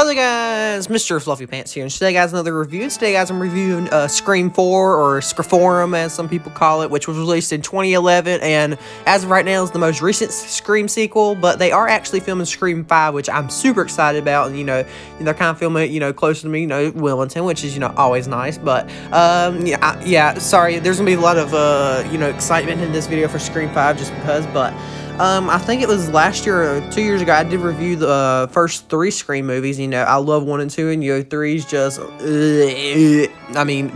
Hello guys, Mr. Fluffy Pants here, and today guys, another review. And today guys, I'm reviewing Scream 4, or Screforum as some people call it, which was released in 2011, and as of right now is the most recent Scream sequel, but they are actually filming Scream 5, which I'm super excited about, and they're kind of filming it, closer to me, Wilmington, which is, always nice, but, sorry, there's gonna be a lot of, excitement in this video for Scream 5 just because, but, I think it was last year or 2 years ago, I did review the first 3 Scream movies. I love 1 and 2, and 3's just,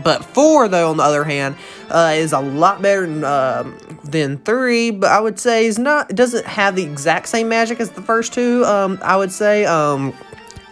but 4, though, on the other hand, is a lot better than 3, but I would say it doesn't have the exact same magic as the first 2, I would say,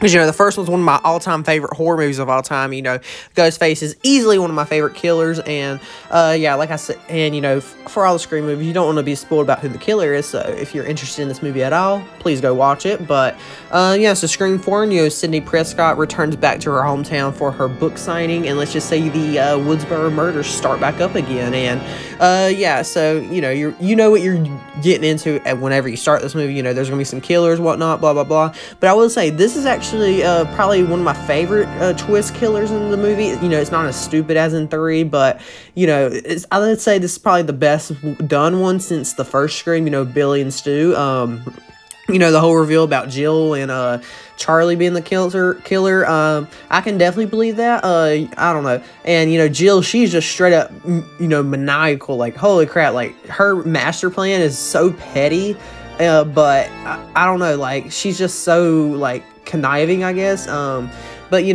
because, the first one's one of my all-time favorite horror movies of all time. Ghostface is easily one of my favorite killers. And, like I said, and, for all the Scream movies, you don't want to be spoiled about who the killer is. So, if you're interested in this movie at all, please go watch it. But, so Scream 4, Sidney Prescott returns back to her hometown for her book signing. And let's just say the Woodsboro murders start back up again. And, so, you know what you're getting into whenever you start this movie. There's going to be some killers, whatnot, blah, blah, blah. But I will say, this is actually probably one of my favorite twist killers in the movie. It's not as stupid as in 3, but I would say this is probably the best done one since the first Scream. Billy and Stu. The whole reveal about Jill and Charlie being the killer. I can definitely believe that. I don't know. And Jill, she's just straight up maniacal. Like, holy crap! Like, her master plan is so petty. But I don't know. Like, she's just so like conniving, I guess. But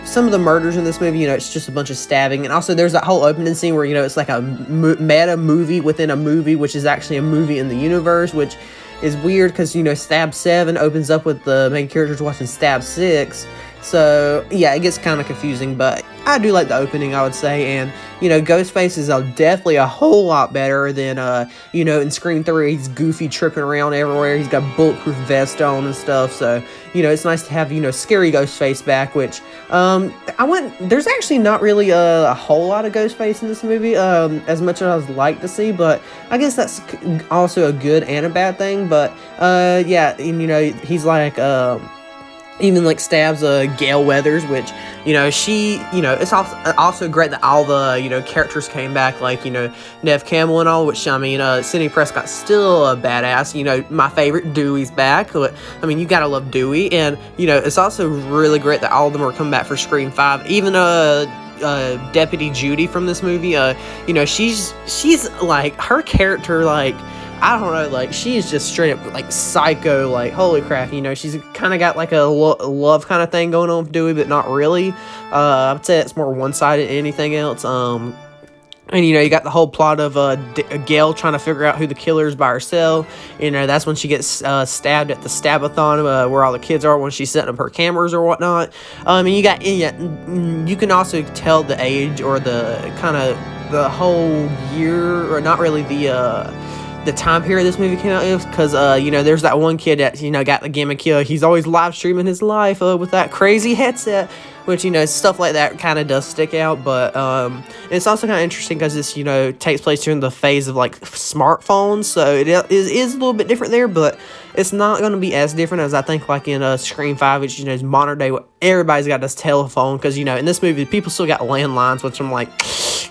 some of the murders in this movie, it's just a bunch of stabbing, and also there's that whole opening scene where it's like a meta movie within a movie, which is actually a movie in the universe, which is weird because Stab 7 opens up with the main characters watching Stab 6. So, yeah, it gets kind of confusing, but I do like the opening, I would say, and, Ghostface is definitely a whole lot better than, in Scream 3, he's goofy, tripping around everywhere, he's got bulletproof vest on and stuff, so, it's nice to have, scary Ghostface back, which, there's actually not really a whole lot of Ghostface in this movie, as much as I'd like to see, but I guess that's also a good and a bad thing, but, yeah, and, he's like, even like stabs Gale Weathers, which she it's also great that all the characters came back, like Nev Campbell and all, which Sidney Prescott's still a badass. My favorite, Dewey's back. You gotta love Dewey, and it's also really great that all of them are coming back for Scream 5. Even Deputy Judy from this movie, she's like, her character, like, I don't know, like, she's just straight up, like, psycho, like, holy crap, she's kind of got, like, a love kind of thing going on with Dewey, but not really. I'd say it's more one-sided than anything else. And, you got the whole plot of Gale trying to figure out who the killer is by herself. That's when she gets stabbed at the Stabathon, where all the kids are when she's setting up her cameras or whatnot. And you can also tell the age or the kind of the whole year, or not really the time period this movie came out with, because there's that one kid that got the gimmick. He's always live streaming his life with that crazy headset, which stuff like that kind of does stick out. But it's also kind of interesting because this takes place during the phase of like smartphones, so it is a little bit different there, but it's not going to be as different as I think like in Scream 5, which is modern day. Everybody's got this telephone, because in this movie people still got landlines, which I'm like,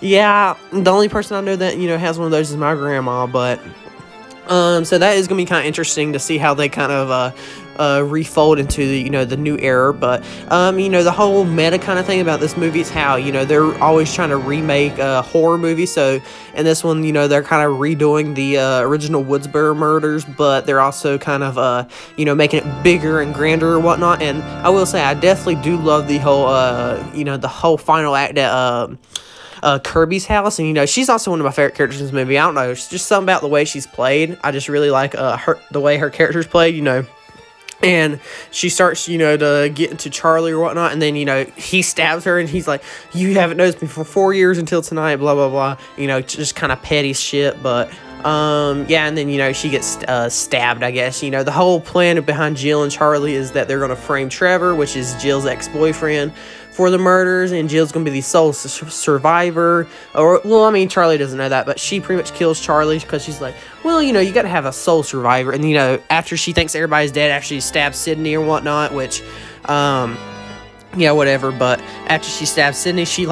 yeah, the only person I know that has one of those is my grandma. But so that is going to be kind of interesting to see how they kind of refold into the new era. But the whole meta kind of thing about this movie is how they're always trying to remake horror movies. So in this one, they're kind of redoing the original Woodsboro murders, but they're also kind of making it bigger and grander or whatnot. And I will say, I definitely do love the whole the whole final act at Kirby's house, and she's also one of my favorite characters in this movie. I don't know, it's just something about the way she's played. I just really like the way her character's played, and she starts to get into Charlie or whatnot, and then he stabs her, and he's like, you haven't noticed me for 4 years until tonight, blah blah blah, just kind of petty shit. But Yeah, and then, she gets stabbed, I guess. The whole plan behind Jill and Charlie is that they're going to frame Trevor, which is Jill's ex-boyfriend, for the murders, and Jill's going to be the sole survivor. Or, well, I mean, Charlie doesn't know that, but she pretty much kills Charlie because she's like, well, you got to have a sole survivor. And, after she thinks everybody's dead, actually stabs Sydney or whatnot, which, yeah, whatever. But after she stabs Sydney, she,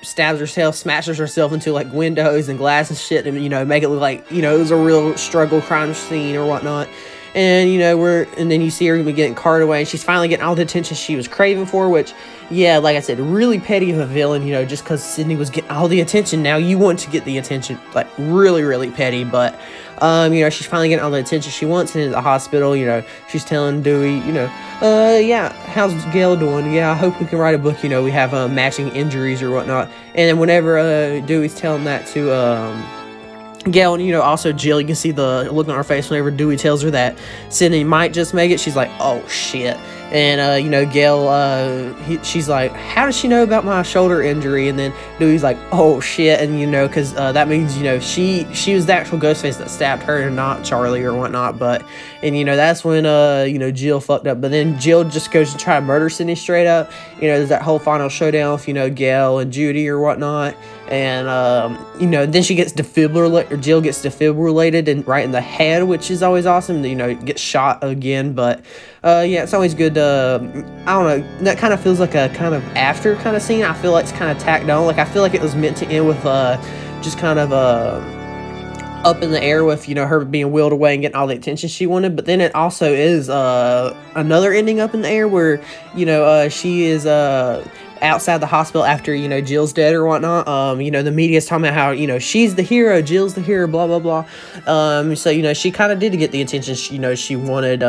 stabs herself, smashes herself into windows and glass and shit, and make it look like it was a real struggle crime scene or whatnot. And and then you see her getting carted away, and she's finally getting all the attention she was craving for, which, yeah, like I said, really petty of a villain, just because Sydney was getting all the attention. Now you want to get the attention, really, really petty. But she's finally getting all the attention she wants, and in the hospital, she's telling Dewey, yeah, how's Gail doing? Yeah, I hope we can write a book, we have matching injuries or whatnot. And then whenever Dewey's telling that to Gail, and also Jill, you can see the look on her face whenever Dewey tells her that Sydney might just make it. She's like, oh shit. And Gail, she's like, how does she know about my shoulder injury? And then Dewey's like, oh shit. And because that means she was the actual Ghostface that stabbed her and not Charlie or whatnot. But that's when Jill fucked up. But then Jill just goes to try to murder Sydney straight up. There's that whole final showdown with Gail and Judy or whatnot. And then she gets Jill gets defibrillated and right in the head, which is always awesome. Gets shot again. But yeah, it's always good to, I don't know, that kind of feels like a kind of after kind of scene. I feel like it's kind of tacked on. I feel like it was meant to end with just kind of up in the air with her being wheeled away and getting all the attention she wanted. But then it also is another ending up in the air where she is outside the hospital after Jill's dead or whatnot. The media's talking about how she's the hero, Jill's the hero, blah blah blah. So she kind of did get the attention she wanted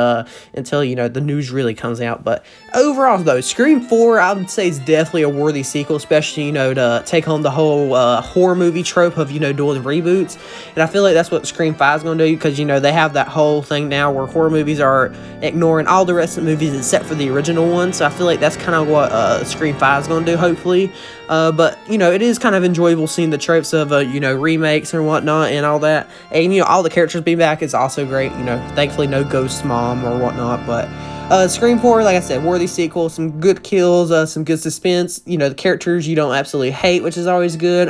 until the news really comes out. But overall though, Scream 4 I would say is definitely a worthy sequel, especially to take on the whole horror movie trope of doing reboots. And I feel like that's what Scream 5 is going to do, because they have that whole thing now where horror movies are ignoring all the rest of the movies except for the original one. So I feel like that's kind of what Scream 5 is going to do, hopefully. But it is kind of enjoyable seeing the tropes of remakes and whatnot and all that. And all the characters being back is also great. Thankfully no ghost mom or whatnot. But Scream 4, like I said, worthy sequel, some good kills, some good suspense. The characters you don't absolutely hate, which is always good.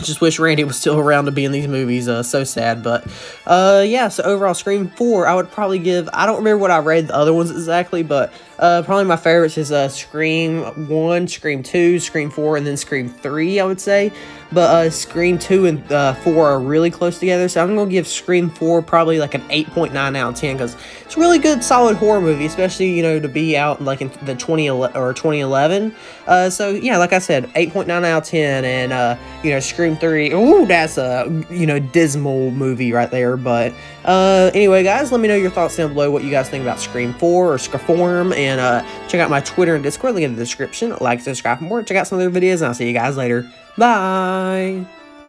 Just wish Randy was still around to be in these movies. So sad. But yeah, so overall Scream 4 I would probably give, I don't remember what I rated the other ones exactly, but probably my favorites is Scream 1, Scream 2, Scream 4, and then Scream 3, I would say. But Scream 2 and 4 are really close together, so I'm going to give Scream 4 probably an 8.9 out of 10, because it's a really good, solid horror movie, especially, to be out in the 2011. So, yeah, like I said, 8.9 out of 10, and, Scream 3, ooh, that's a, dismal movie right there. But anyway, guys, let me know your thoughts down below, what you guys think about Scream 4 or Scaform, and check out my Twitter and Discord, link in the description. Like, subscribe for more, check out some other videos, and I'll see you guys later. Bye!